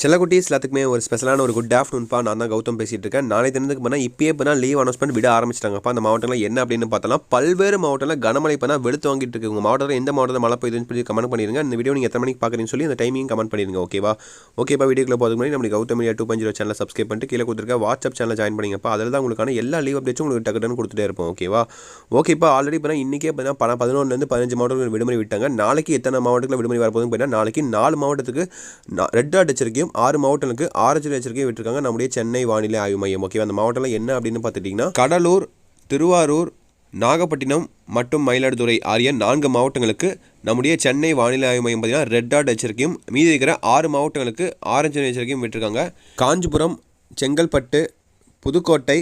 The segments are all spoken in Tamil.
செல்லக்குட்டீஸ் எல்லாத்துக்குமே ஒரு ஸ்பெஷலான ஒரு குட் ஆஃப்டர்நூன்ப்பா. நான் தான் கௌதம் பேசிகிட்டு இருக்கேன். நாளை தினத்துக்கு போனால் இப்போயே இப்போ லீவ் அனௌன்ஸ்மெண்ட் விட ஆரம்பிச்சிட்டாங்கப்பா. அந்த மாவட்டங்கள் என்ன அப்படின்னு பார்த்தலாம், பல்வேறு மாவட்டத்தில் கனமழை இப்போ வெளுத்து வாங்கிட்டு இருக்கு. உங்கள் மாவட்டத்தில் எந்த மாவட்டத்தில் மழை பெய்யுதுன்னு சொல்லி கமெண்ட் பண்ணிடுங்க. இந்த வீடியோ நீங்கள் எத்தனை மணிக்கு பார்க்குறீங்கன்னு சொல்லி அந்த டைமிங் கமெண்ட் பண்ணிடுங்க. ஓகேப்பா வீடியோக்குள்ள போகிறதுக்கு முன்னாடி நம்ம கௌதம் மீடியா 2.0 சேனல் சப்ஸ்கிரைப் பண்ணிட்டு கீழே கொடுத்துருக்க வாட்ஸ்அப் சேனல் ஜாயின் பண்ணிங்கப்பா. அதில் தான் உங்களுக்கான எல்லா லீவ் அப்டேட்ஸும் உங்களுக்கு டக்குன்னு கொடுத்துட்டே இருப்போம். ஓகேப்பா ஆல்ரெடி இப்போ இன்றைக்கே இப்போ 11லேருந்து 15 மாவட்டங்கள் விடுமுறை விட்டாங்க. நாளைக்கு எத்தனை மாவட்டத்தில் விடுமுறை வரப்போகுதுன்னு பார்த்தீங்கன்னா, நாளைக்கு 4 மாவட்டத்துக்கு ரெட் அலர்ட் எச்சரிக்கையும் 6 மாவட்டங்களுக்கு ஆரஞ்சு எச்சரிக்கை விட்டுருக்காங்க நம்முடைய சென்னை வானிலை ஆய்வு மையம். அந்த மாவட்டம் என்ன அப்படின்னு பார்த்துட்டிங்கன்னா, கடலூர், திருவாரூர், நாகப்பட்டினம் மற்றும் மயிலாடுதுறை ஆகிய 4 மாவட்டங்களுக்கு நம்முடைய சென்னை வானிலை ஆய்வு மையம் பார்த்தீங்கன்னா ரெட் அலர்ட் எச்சரிக்கையும், மீதி இருக்கிற 6 மாவட்டங்களுக்கு ஆரஞ்சு எச்சரிக்கையும் விட்டுருக்காங்க. காஞ்சிபுரம், செங்கல்பட்டு, புதுக்கோட்டை,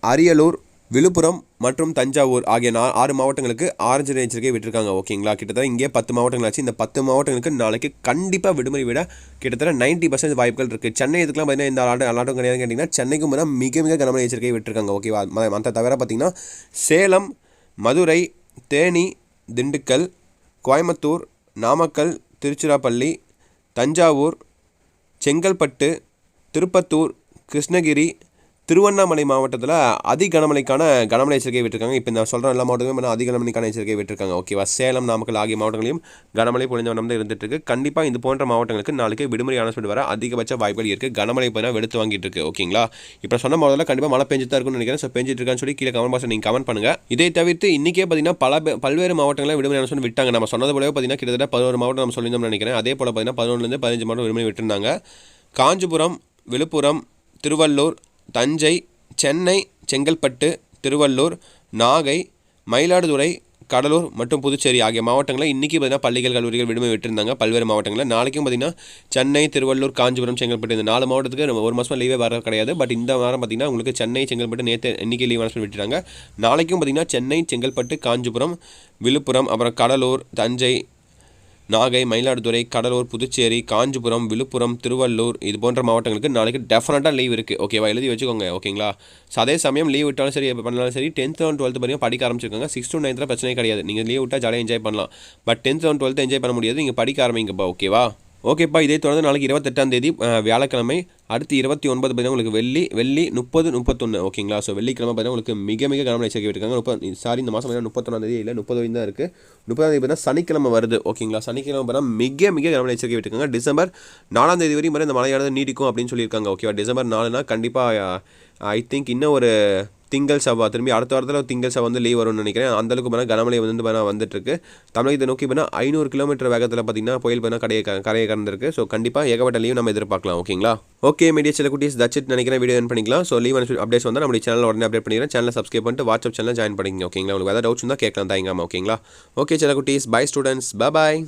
அரியலூர், விழுப்புரம் மற்றும் தஞ்சாவூர் ஆகிய 6 மாவட்டங்களுக்கு ஆரஞ்சு எச்சரிக்கை விட்டுருக்காங்க. ஓகேங்களா, கிட்டத்தட்ட இங்கே 10 மாவட்டங்கள் ஆச்சு. இந்த 10 மாவட்டங்களுக்கு நாளைக்கு கண்டிப்பாக விடுமுறை விட கிட்டத்தட்ட 90% வாய்ப்புகள் இருக்குது. சென்னை இதுக்கெல்லாம் பார்த்தீங்கன்னா இந்த அலாட்டம் கிடையாது கேட்டிங்கன்னா, சென்னைக்கும் பார்த்தா மிக கனமழை எச்சரிக்கை விட்டுருக்காங்க. ஓகேவா, மற்ற தவிர பார்த்திங்கன்னா சேலம், மதுரை, தேனி, திண்டுக்கல், கோயம்புத்தூர், நாமக்கல், திருச்சிராப்பள்ளி, தஞ்சாவூர், செங்கல்பட்டு, திருப்பத்தூர், கிருஷ்ணகிரி, திருவண்ணாமலை மாவட்டத்தில் அதி கனமழை எச்சரிக்கை விட்டுருக்காங்க. இப்போ நான் சொல்கிற எல்லா மாவட்டங்களும் அதி கனமழைக்கான எச்சரிக்கை விட்டுருக்காங்க. ஓகேவா, சேலம், நாமக்கல் ஆகிய மாவட்டங்களையும் கனமழை பொழிஞ்ச வண்ணம் தான் இருந்துட்டு இருக்கு. கண்டிப்பாக இது போன்ற மாவட்டங்களுக்கு நாளைக்கு விடுமுறை அனௌன்ஸ்மெண்ட் வர அதிகபட்ச வாய்ப்புகள் இருக்குது. கனமழை இப்போ வெளுத்து வாங்கிட்டு இருக்கு. ஓகேங்களா, இப்போ சொன்ன மாவட்டத்தில் கண்டிப்பாக மழை பெஞ்சிட்டு தான் இருக்குன்னு நினைக்கிறேன். ஸோ பெஞ்சிட்டு இருக்கான்னு சொல்லி கீழே கமெண்ட் பாக்ஸில் நீங்கள் கமெண்ட் பண்ணுங்கள். இதை தவிர்த்து இன்றைக்கே பார்த்தீங்கன்னா பல்வேறு மாவட்டங்களில் விடுமுறை அனௌன்ஸ்மெண்ட் விட்டாங்க. நம்ம சொன்னது போலவே பார்த்தீங்கன்னா கிட்டத்தட்ட 11 மாவட்டம் நம்ம சொல்லியிருந்தோம்னு நினைக்கிறேன். அதே போல் பார்த்தீங்கன்னா 11லேருந்து 15 மாவட்டம் விடுமுறை விட்டுருந்தாங்க. காஞ்சிபுரம், விழுப்புரம், திருவள்ளூர், தஞ்சை, சென்னை, செங்கல்பட்டு, திருவள்ளூர், நாகை, மயிலாடுதுறை, கடலூர் மற்றும் புதுச்சேரி ஆகிய மாவட்டங்களில் இன்றைக்கி பார்த்தீங்கன்னா பள்ளிகள், கல்லூரிகள் விடுமுறை விட்டுருந்தாங்க பல்வேறு மாவட்டங்களில். நாளைக்கும் பார்த்தீங்கன்னா சென்னை, திருவள்ளூர், காஞ்சிபுரம், செங்கல்பட்டு இந்த 4 மாவட்டத்துக்கு ஒரு மாதமாக லீவே வர கிடையாது. பட் இந்த வாரம் பார்த்தீங்கன்னா உங்களுக்கு சென்னை, செங்கல்பட்டு நேற்று இன்றைக்கி லீவ் அனௌன்ஸ்மெண்ட் விட்டுறாங்க. நாளைக்கும் பார்த்தீங்கன்னா சென்னை, செங்கல்பட்டு, காஞ்சிபுரம், விழுப்புரம், அப்புறம் கடலூர், தஞ்சை, நாகை, மயிலாடுதுறை, கடலூர், புதுச்சேரி, காஞ்சிபுரம், விழுப்புரம், திருவள்ளூர் இது போன்ற மாவட்டங்களுக்கு நாளைக்கு டெஃபினட்டாக லீவ் இருக்குது. ஓகேவா, எழுதி வச்சுக்கோங்க. ஓகேங்களா, ஸோ அதே சமயம் லீவ் விட்டாலும் சரி பண்ணாலும் சரி 10th and 12th வரையும் படிக்க ஆரம்பிச்சிருக்காங்க. 6th to 9th பிரச்சனை கிடையாது. நீங்கள் லீவ் விட்டால் ஜாலியாக என்ஜாய் பண்ணலாம். But 10th and 12th enjoy பண்ண முடியாது. நீங்கள் படிக்க ஆரம்பிங்கப்பா. ஓகேப்பா இதை தொடர்ந்து நாளைக்கு 28ஆம் தேதி வியாழக்கிழமை, அடுத்து 29 பார்த்தீங்கன்னா உங்களுக்கு வெள்ளி 30, 31. ஓகேங்களா, ஸோ வெள்ளிக்கிழமை பார்த்தீங்கன்னா உங்களுக்கு மிக கனமழை எச்சரிக்கை விட்டுருக்காங்க. இந்த மாதம் 31ஆம் தேதி இல்லை 30 தான் இருக்குது. 30ஆம் தேதி பார்த்தீங்கன்னா சனிக்கிழமை வருது. ஓகேங்களா, சனிக்கிழமை பார்த்தீங்கன்னா மிக கனமழை எச்சரிக்கை விட்டுருக்காங்க. டிசம்பர் 4ஆம் தேதி வரையும் இந்த மழையானது நீடிக்கும் அப்படின்னு சொல்லியிருக்காங்க. ஓகேவா, டிசம்பர் 4னா கண்டிப்பாக ஐ திங்க் இன்னும் ஒரு திங்கள் செவ்வாய் திரும்பி அடுத்த வாரத்தில் திங்கள் செவ்வாய் லீவ் வரும்னு நினைக்கிறேன். அந்தளவுக்கு கனமழை வந்துட்டுருக்கு. தமிழகத்தை நோக்கி 500 கிலோமீட்டர் வேகத்தில் பார்த்தீங்கன்னா புயல் கரையை கடந்திருக்கு. ஸோ கண்டிப்பாக ஏகப்பட்ட லீவ் நம்ம எதிர்பார்க்கலாம். ஓகேங்களா, மீடியா சில குட்டீஸ் தட்சிட் நினைக்கிறேன் வீடியோ பண்ணிக்கலாம். ஸோ லீவ் அப்டேட்ஸ் வந்தால் நம்மளுடைய சேனல் உடனே அப்டேட் பண்ணிக்கிறேன். சேனலை சப்ஸ்கிரைப் பண்ணிட்டு வாட்ஸ்அப் சேனல் ஜாயின் பண்ணிங்க. ஓகேங்களா, உங்களுக்கு ஏதாவது டவுட்ஸ் இருந்தால் கேட்கலாம் தாய்ங்காமா. ஓகேங்களா, சில குட்டீஸ் பை ஸ்டூடெண்ட்ஸ், பாய்.